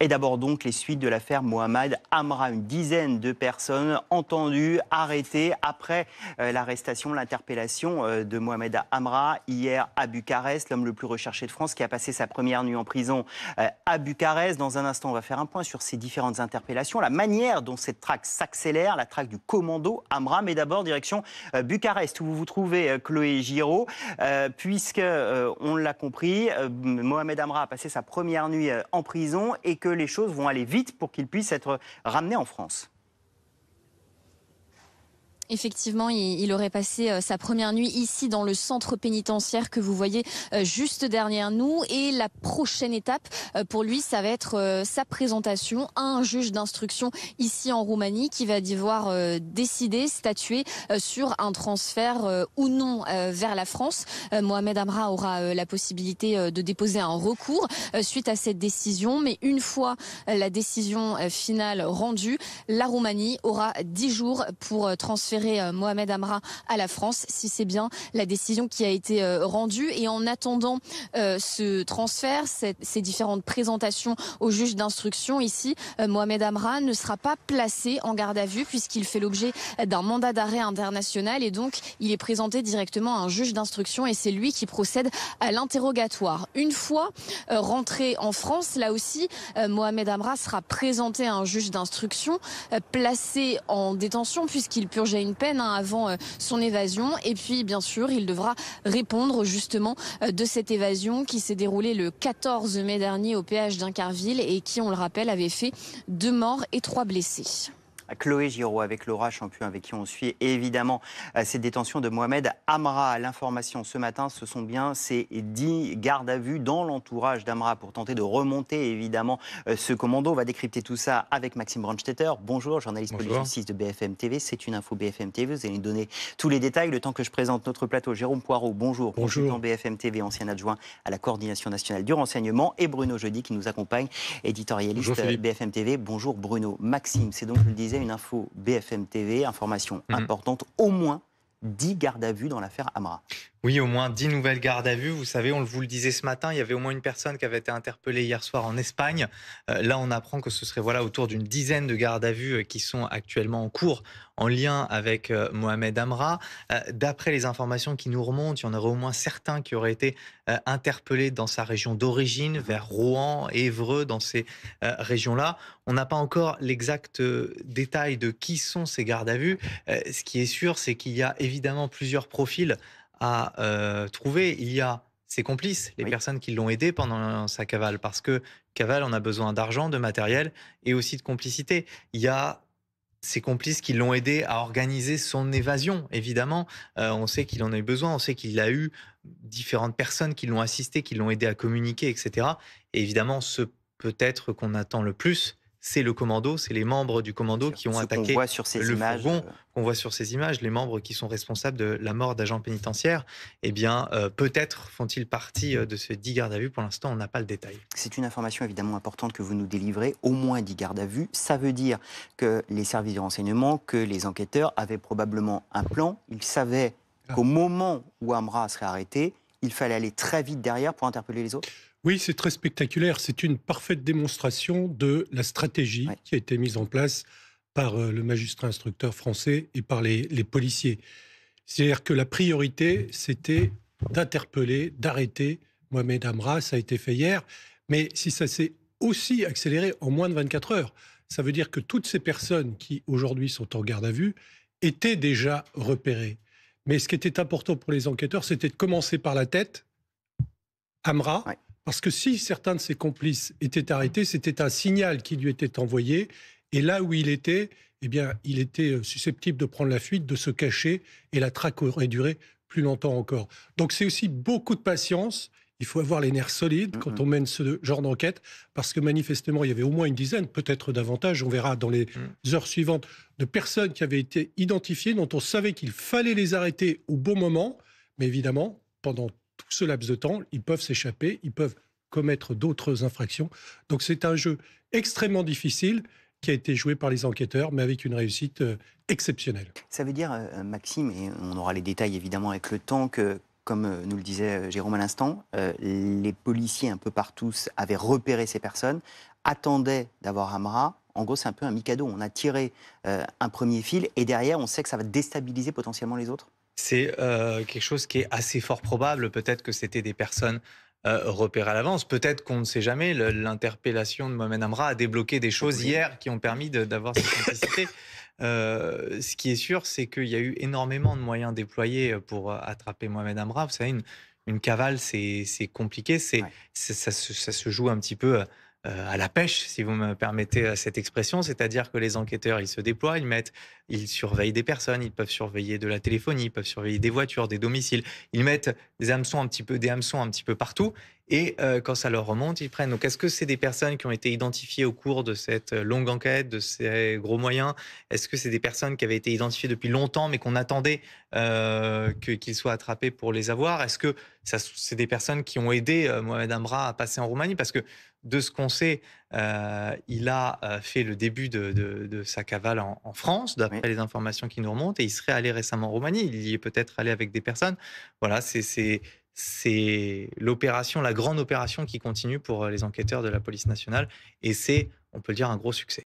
Et d'abord donc les suites de l'affaire Mohamed Amra. Une dizaine de personnes entendues, arrêtées après l'arrestation, l'interpellation de Mohamed Amra hier à Bucarest, l'homme le plus recherché de France qui a passé sa première nuit en prison à Bucarest. Dans un instant, on va faire un point sur ces différentes interpellations, la manière dont cette traque s'accélère, la traque du commando Amra. Mais d'abord, direction Bucarest, où vous vous trouvez, Chloé Giraud, puisque, on l'a compris, Mohamed Amra a passé sa première nuit en prison et que les choses vont aller vite pour qu'il puisse être ramené en France. Effectivement, il aurait passé sa première nuit ici dans le centre pénitentiaire que vous voyez juste derrière nous. Et la prochaine étape pour lui, ça va être sa présentation à un juge d'instruction ici en Roumanie qui va devoir décider, statuer sur un transfert ou non vers la France. Mohamed Amra aura la possibilité de déposer un recours suite à cette décision. Mais une fois la décision finale rendue, la Roumanie aura 10 jours pour transférer Mohamed Amra à la France, si c'est bien la décision qui a été rendue. Et en attendant ce transfert, ces différentes présentations au juge d'instruction, ici, Mohamed Amra ne sera pas placé en garde à vue puisqu'il fait l'objet d'un mandat d'arrêt international et donc il est présenté directement à un juge d'instruction et c'est lui qui procède à l'interrogatoire. Une fois rentré en France, là aussi, Mohamed Amra sera présenté à un juge d'instruction, placé en détention puisqu'il purgeait une peine avant son évasion. Et puis, bien sûr, il devra répondre justement de cette évasion qui s'est déroulée le 14 mai dernier au péage d'Incarville et qui, on le rappelle, avait fait 2 morts et 3 blessés. Chloé Giraud avec Laura Champion avec qui on suit évidemment cette détention de Mohamed Amra. L'information ce matin, ce sont bien ces 10 gardes à vue dans l'entourage d'Amra pour tenter de remonter évidemment ce commando. On va décrypter tout ça avec Maxime Brandstetter. Bonjour, journaliste police-justice de BFM TV. C'est une info BFM TV. Vous allez nous donner tous les détails. Le temps que je présente notre plateau, Jérôme Poirot, bonjour. Consultant BFM TV, ancien adjoint à la coordination nationale du renseignement. Et Bruno Jeudi qui nous accompagne, éditorialiste BFM TV. Bonjour Bruno. Maxime, c'est donc, je le disais, une info BFM TV, information importante, au moins 10 gardes à vue dans l'affaire Amra. Oui, au moins 10 nouvelles gardes à vue. Vous savez, on vous le disait ce matin, il y avait au moins une personne qui avait été interpellée hier soir en Espagne. Là, on apprend que ce serait autour d'une dizaine de gardes à vue qui sont actuellement en cours en lien avec Mohamed Amra. D'après les informations qui nous remontent, il y en aurait au moins certains qui auraient été interpellés dans sa région d'origine, vers Rouen, Évreux, dans ces régions-là. On n'a pas encore l'exact détail de qui sont ces gardes à vue. Ce qui est sûr, c'est qu'il y a évidemment plusieurs profils à trouver. Il y a ses complices, les personnes qui l'ont aidé pendant sa cavale, parce que cavale, on a besoin d'argent, de matériel et aussi de complicité. Il y a ses complices qui l'ont aidé à organiser son évasion, évidemment. On sait qu'il en a eu besoin, on sait qu'il a eu différentes personnes qui l'ont assisté, qui l'ont aidé à communiquer, etc. Et évidemment, ce peut-être qu'on attend le plus, c'est le commando, c'est les membres du commando qui ont attaqué voit sur ces le images, fourgon qu'on voit sur ces images, les membres qui sont responsables de la mort d'agents pénitentiaires. Eh bien, peut-être font-ils partie de ces 10 gardes à vue. Pour l'instant, on n'a pas le détail. C'est une information évidemment importante que vous nous délivrez, au moins 10 gardes à vue. Ça veut dire que les services de renseignement, que les enquêteurs avaient probablement un plan. Ils savaient qu'au moment où Amra serait arrêté, il fallait aller très vite derrière pour interpeller les autres. Oui, c'est très spectaculaire. C'est une parfaite démonstration de la stratégie qui a été mise en place par le magistrat instructeur français et par les policiers. C'est-à-dire que la priorité, c'était d'interpeller, d'arrêter Mohamed Amra. Ça a été fait hier. Mais si ça s'est aussi accéléré en moins de 24 heures, ça veut dire que toutes ces personnes qui, aujourd'hui, sont en garde à vue, étaient déjà repérées. Mais ce qui était important pour les enquêteurs, c'était de commencer par la tête, Amra. Parce que si certains de ses complices étaient arrêtés, c'était un signal qui lui était envoyé. Et là où il était, eh bien, il était susceptible de prendre la fuite, de se cacher, et la traque aurait duré plus longtemps encore. Donc c'est aussi beaucoup de patience. Il faut avoir les nerfs solides quand on mène ce genre d'enquête, parce que manifestement, il y avait au moins une dizaine, peut-être davantage, on verra dans les heures suivantes, de personnes qui avaient été identifiées, dont on savait qu'il fallait les arrêter au bon moment. Mais évidemment, pendant tout ce laps de temps, ils peuvent s'échapper, ils peuvent commettre d'autres infractions. Donc c'est un jeu extrêmement difficile qui a été joué par les enquêteurs, mais avec une réussite exceptionnelle. Ça veut dire, Maxime, et on aura les détails évidemment avec le temps, que, comme nous le disait Jérôme à l'instant, les policiers un peu partout avaient repéré ces personnes, attendait d'avoir Amra. En gros, c'est un peu un Mikado. On a tiré un premier fil et derrière, on sait que ça va déstabiliser potentiellement les autres. C'est quelque chose qui est assez fort probable. Peut-être que c'était des personnes repérées à l'avance. Peut-être qu'on ne sait jamais. L'interpellation de Mohamed Amra a débloqué des choses Oui. hier qui ont permis d'avoir cette complicité. Ce qui est sûr, c'est qu'il y a eu énormément de moyens déployés pour attraper Mohamed Amra. Vous savez, une cavale, c'est compliqué. Ouais. Ça se joue un petit peu à la pêche, si vous me permettez cette expression. C'est-à-dire que les enquêteurs, ils se déploient, ils surveillent des personnes, ils peuvent surveiller de la téléphonie, ils peuvent surveiller des voitures, des domiciles. Ils mettent des hameçons un petit peu partout. Et quand ça leur remonte, ils prennent. Donc, est-ce que c'est des personnes qui ont été identifiées au cours de cette longue enquête, de ces gros moyens? Est-ce que c'est des personnes qui avaient été identifiées depuis longtemps, mais qu'on attendait qu'ils soient attrapés pour les avoir? Est-ce que c'est des personnes qui ont aidé Mohamed Amra à passer en Roumanie? Parce que de ce qu'on sait, il a fait le début de sa cavale en France, d'après Oui. les informations qui nous remontent, et il serait allé récemment en Roumanie. Il y est peut-être allé avec des personnes. Voilà, c'est l'opération, la grande opération qui continue pour les enquêteurs de la police nationale. Et c'est, on peut le dire, un gros succès.